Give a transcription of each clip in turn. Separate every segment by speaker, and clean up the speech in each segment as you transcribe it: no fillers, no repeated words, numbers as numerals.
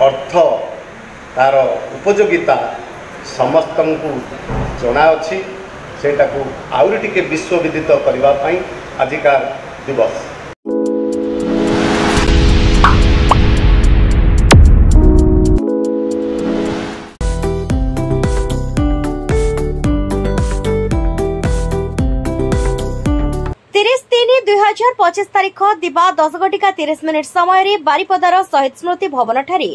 Speaker 1: अर्थ तार उपयोगिता समस्त को जना अच्छी सेटा को आउरी टिके विश्वविदित करने आजिकार दिवस।
Speaker 2: 30/3/2025 तारीख दिवा 10:30 समय बारिपदार शहीद स्मृति भवन ठारे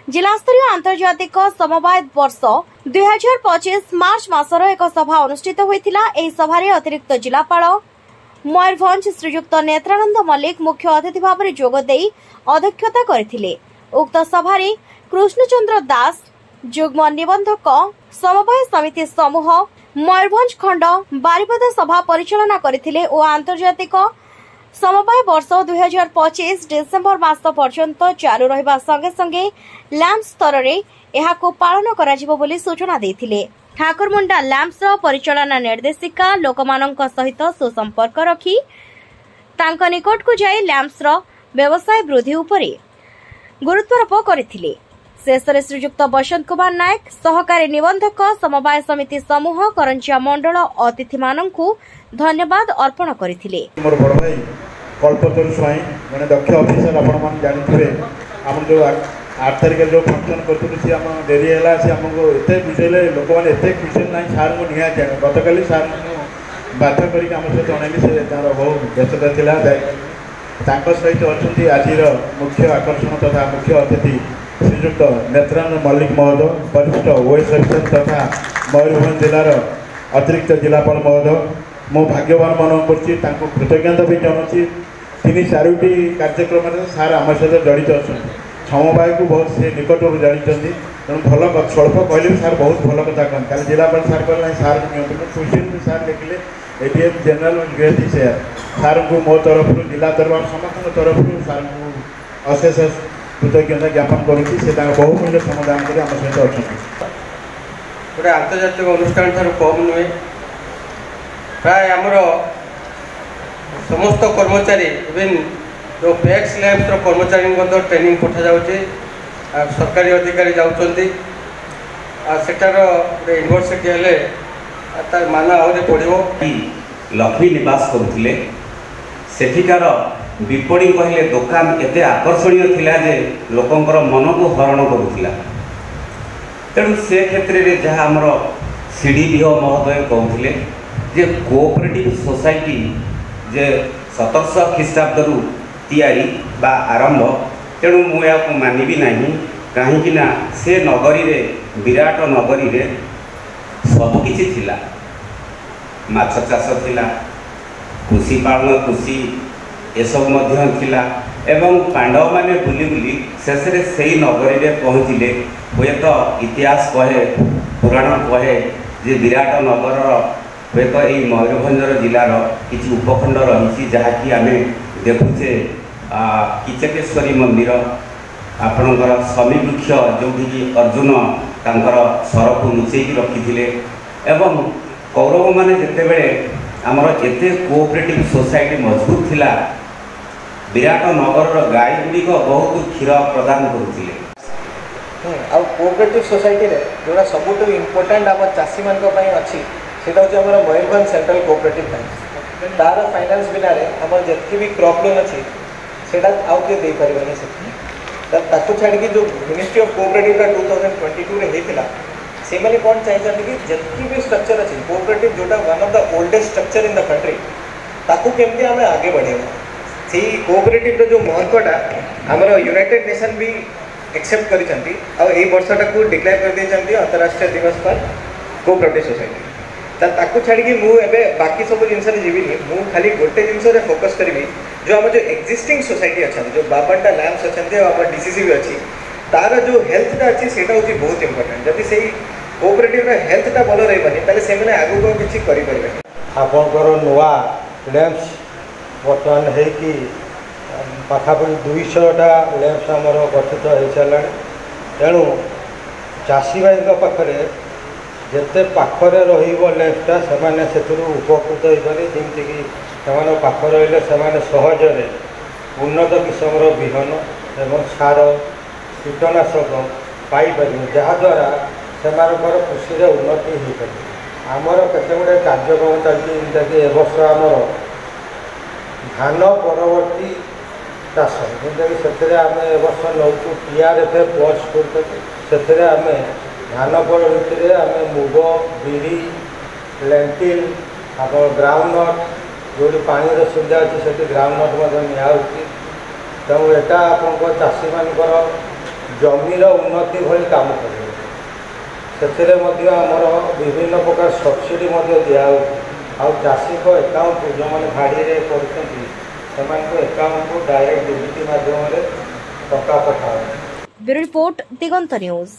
Speaker 2: जिलास्तरीय आंतर्जातिक समवाय वर्ष 2025 मार्च मासर एक सभा अनुष्ठित होइतिला। एही सभारे अतिरिक्त जिलापाल मयूरभंज श्रीयुक्त नेत्रानंद मल्लिक मुख्य अतिथि भाव में जोग देई अध्यक्षता करथिले। उक्त सभारे कृष्णचंद्र दास जुग्म निबंधक समवाय समिति समूह मयूरभंज खंड बारिपदा सभा परिचालना करथिले और आंतर्जातिक समवाय वर्ष 2025 डिसेम्बर मास पर्यंत चालू रहिबा संगे संगे लैंप स्तर रे एहाको पालन कराजिबो बोली सूचना देथिले। ठाकुरमुंडा लैंप्स परिचालना निर्देशिका लोकमानंक सहित सुसंपर्क रखी तांक निकट को जाई लैंप्स व्यवसाय वृद्धि उपरे गुरुत्वारोप करथिले। शेषरे श्रीयुक्त बसंत कुमार नायक सहकारी निबंधक समवाय समिति समूह करंचिया मंडल अतिथि माननकु धन्यवाद अर्पण करथिले।
Speaker 3: मोर बड़ भाई कल्पतरु स्वाई माने दक्ष ऑफिसर आपण मान जानिथिबे हम जो 8 तारिख जो फंक्शन करथुलु से हम डेरी हला से हमको एते बुझेले लोक माने एते खुशी नै सार को निया जाने गतकाली सार बाध्य करी हम से जणैली से तार बहुत व्यस्तता थिला तांको सहित अछंती आजिर मुख्य आकर्षण तथा मुख्य अतिथि श्रीयुक्त नेत्रानंद मल्लिक महोदय वरिष्ठ ओएस अफिसर तथा मयूरभंज जिलार अतिरिक्त जिलापाल महोदय मो भाग्यवान मन कर कृतज्ञता भी जनाऊँगी। 3-4टी कार्यक्रम सार आम सहित जड़ित अच्छा समवाय को बहुत से निकट जानते तेणु भल स्वल्प कहले सार बहुत भल कथा कहते कल जिलापाल सार कहना सार क्वेश्चन सार लिखिले एडीएम जनरल गृहती सेयर सार को मो तरफ जिला दरबार समस्त तरफ सार को अशेष कृतज्ञता ज्ञापन करुँगी। बहुमूल्य समाधान कर आम सहित अच्छा
Speaker 4: गोटे आंतर्जातिक अनुष्ठान ठार कम नुहे प्राय आमर समस्त कर्मचारी इवेन जो पैक्स लैब्स कर्मचारी ट्रेनिंग पठा जाऊँगी सरकारी अधिकारी जाऊँगी सेटार गोटे यूनिवर्सिटी हेले तार मान आहरी बढ़ो।
Speaker 5: लक्ष्मी निवास करुले सेठिकार विपणी कहले दुकान एते आकर्षणीय थिला जे लोकंकर मन को हरण करुला तेणु से क्षेत्र में जहाँ आमर सीडीपीओ महोदय कहते जे कोऑपरेटिव सोसाइटी जे 1700 ख्रीष्टाब्द तैयारी बा आरंभ तेणु मुझे मानवी नहीं कहीं से नगरी रे विराट नगरी रे सबकि थिला माछ चाष थिला कृषि पालन कृषि एसब थिला एवं पांडव माने बुली बुली शेष से नगरी में पहुँचले हे तो इतिहास कहे पुराण कहे जे विराट नगर हे तो यही मयूरभंज जिलार किसी उपखंड रही जहाँकि आम देखुचे किचकेश्वरी मंदिर आपणकर शमी वृक्ष जो अर्जुन तांकर सर को लुचेक रखी एवं कौरव माने जितेबले आमर एते कोऑपरेटिव सोसाइटी मजबूत थिला विराट नगर गाई गुड़िक बहुत क्षीर प्रदान करुले।
Speaker 6: आ कोऑपरेटिव सोसाइटी रे जोड़ा सबुठ इम्पोर्टाट आम चाषी मान अच्छी सेटा हूँ आम मयूरभंज सेंट्रल कोऑपरेटिव बैंक तार फाइनान्स बिना आम जितकी भी क्रॉप लोन अच्छी से आउ किए दे पारे से छाड़ी जो मिनिस्ट्री ऑफ कोऑपरेटिव 2022 रे होता से मैंने कौन चाहिए कि जितकी भी स्ट्रक्चर अच्छी कोऑपरेटिव जोटा one of the oldest structure in the country ताकू केमती आम आगे बढ़ेगा से कोऑपरेटिव जो महत्वटा आमर यूनाइटेड नेशन भी एक्सेप्ट करी वर्षटा को डिक्लेयर कर देते अंतर्राष्ट्रीय दिवस पर कोऑपरेटिव सोसाइटी ताकू छाड़ी मुझे बाकी सब जिनस जीविनी मु खाली गोटे जिनस फोकस करी जो आम जो एक्जिस्टिंग सोसाइटी अच्छा जो 52टा लैंप्स अच्छा आम डीसीसी भी अच्छी तार जो हेल्थटा अच्छी से बहुत इंपोर्टेंट जदि से कोऑपरेटिव हेल्थटा भल रही से आगू किसी करें
Speaker 7: आपणकर नुआ लैंप्स बर्तमान है पाखापाखि 200टा लैंप्स आमर गठित हो सारा तेणु चाषी भाई पाखे जिते पाखरे रैंपटा से उपकृत हो पारे जमीक से पाख रही से सहजरे उन्नत किस्म विहन एवं सार କୀଟନାଶକ ପାଇପାରିବେ, ଯାହାଦ୍ୱାରା ସେମାନଙ୍କର କୃଷିରେ ଉନ୍ନତି ହୋଇପାରିବ। ଆମର କେତେ ଗୁଡ଼ିଏ କାର୍ଯ୍ୟକ୍ରମ ଚାଲିଛି, ଯେମିତିକି ଏ ବର୍ଷ ଆମର ଧାନ ପରବର୍ତ୍ତୀ ଚାଷ, ଯେମିତିକି ସେଥିରେ ଆମେ ଏ ବର୍ଷ ନେଉଛୁ PRF ପ୍ଲସ୍ କରୁଛନ୍ତି। ସେଥିରେ ଆମେ ଧାନ ପରବର୍ତ୍ତୀରେ ଆମେ ମୁଗ, ବିରି, ଲେଣ୍ଟିଲ୍, ଆମର ଗ୍ରାଉଣ୍ଡନଟ୍, ଯେଉଁଠି ପାଣିର ସୁବିଧା ଅଛି ସେଠି ଗ୍ରାଉଣ୍ଡନଟ୍ ମଧ୍ୟ ନିଆହେଉଛି। ତେଣୁ ଏଇଟା ଆପଣଙ୍କ ଚାଷୀମାନଙ୍କର ଜମିର ଉନ୍ନତି ଭଳି କାମ କରିବ। ସେଥିରେ ମଧ୍ୟ ଆମର ବିଭିନ୍ନ ପ୍ରକାର ସବସିଡ଼ି ମଧ୍ୟ ଦିଆହେଉଛି। ଆଉ ଚାଷୀଙ୍କ ଏକାଉଣ୍ଟକୁ ଯେଉଁମାନେ ଭାଡ଼ିରେ କରୁଛନ୍ତି ସେମାନଙ୍କ ଏକାଉଣ୍ଟକୁ ଡାଇରେକ୍ଟ ଡିବିଟି ମାଧ୍ୟମରେ ଟଙ୍କା ପଠାଉଛି।
Speaker 2: ବ୍ୟୁରୋ ରିପୋର୍ଟ, ଦିଗନ୍ତ ନ୍यूज।